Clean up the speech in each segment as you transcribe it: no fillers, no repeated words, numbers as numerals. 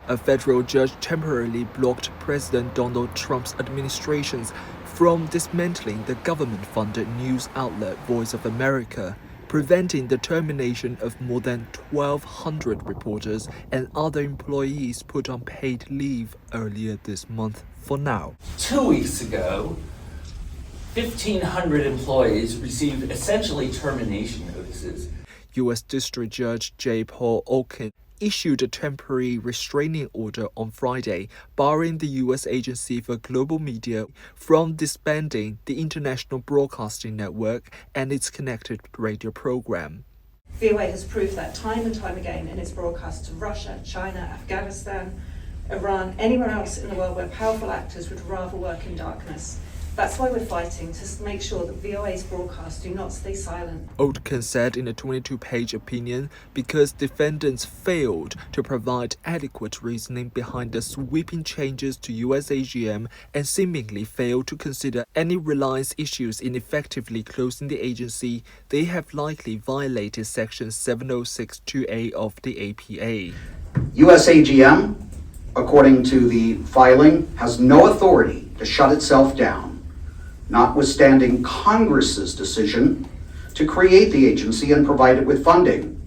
A federal judge temporarily blocked President Donald Trump's administrations from dismantling the government-funded news outlet Voice of America, preventing the termination of more than 1,200 reporters and other employees put on paid leave earlier this month for now. 2 weeks ago, 1,500 employees received essentially termination notices. U.S. District Judge J. Paul Oken issued a temporary restraining order on Friday, barring the U.S. Agency for Global Media from disbanding the International Broadcasting Network and its connected radio program. VOA has proved that time and time again in its broadcasts to Russia, China, Afghanistan, Iran, anywhere else in the world where powerful actors would rather work in darkness. That's why we're fighting to make sure that VOA's broadcasts do not stay silent. Oatkin said in a 22-page opinion because defendants failed to provide adequate reasoning behind the sweeping changes to US AGM and seemingly failed to consider any reliance issues in effectively closing the agency, they have likely violated Section 706(2)(a) of the APA. US AGM, according to the filing, has no authority to shut itself down, notwithstanding Congress's decision to create the agency and provide it with funding.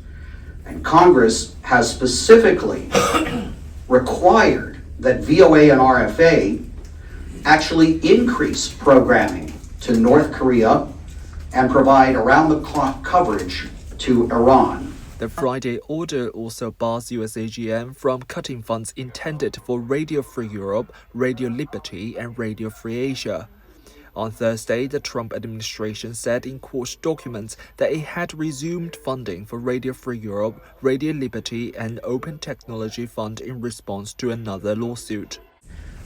And Congress has specifically required that VOA and RFA actually increase programming to North Korea and provide around-the-clock coverage to Iran. The Friday order also bars US AGM from cutting funds intended for Radio Free Europe, Radio Liberty, and Radio Free Asia. On Thursday, the Trump administration said in court documents that it had resumed funding for Radio Free Europe, Radio Liberty, and Open Technology Fund in response to another lawsuit.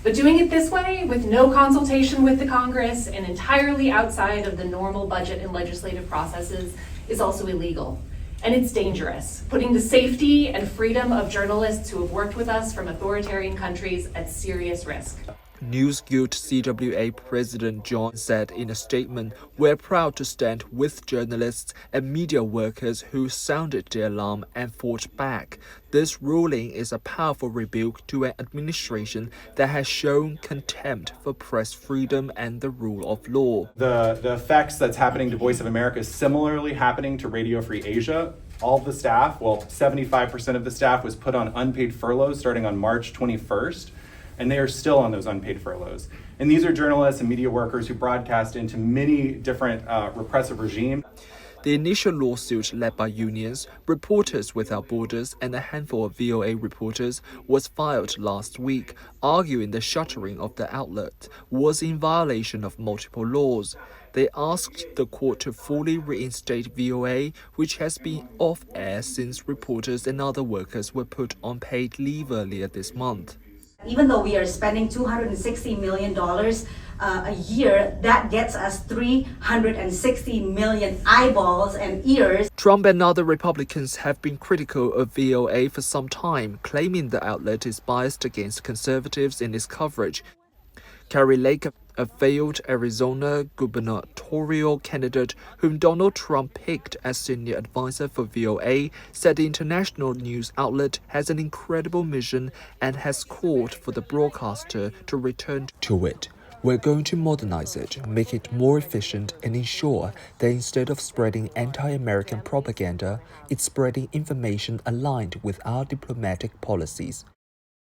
But doing it this way, with no consultation with the Congress and entirely outside of the normal budget and legislative processes, is also illegal. And it's dangerous, putting the safety and freedom of journalists who have worked with us from authoritarian countries at serious risk. News Guild CWA President John said in a statement, "We're proud to stand with journalists and media workers who sounded the alarm and fought back. This ruling is a powerful rebuke to an administration that has shown contempt for press freedom and the rule of law." The effects that's happening to Voice of America is similarly happening to Radio Free Asia. All of the staff, 75% of the staff was put on unpaid furloughs starting on March 21st. And they are still on those unpaid furloughs. And these are journalists and media workers who broadcast into many different repressive regimes. The initial lawsuit led by unions, Reporters Without Borders, and a handful of VOA reporters was filed last week, arguing the shuttering of the outlet was in violation of multiple laws. They asked the court to fully reinstate VOA, which has been off air since reporters and other workers were put on paid leave earlier this month. Even though we are spending $260 million a year, that gets us 360 million eyeballs and ears. Trump and other Republicans have been critical of VOA for some time, claiming the outlet is biased against conservatives in its coverage. Kari Lake, a failed Arizona gubernatorial candidate whom Donald Trump picked as senior advisor for VOA, said the international news outlet has an incredible mission and has called for the broadcaster to return to it. "We're going to modernize it, make it more efficient, and ensure that instead of spreading anti-American propaganda, it's spreading information aligned with our diplomatic policies."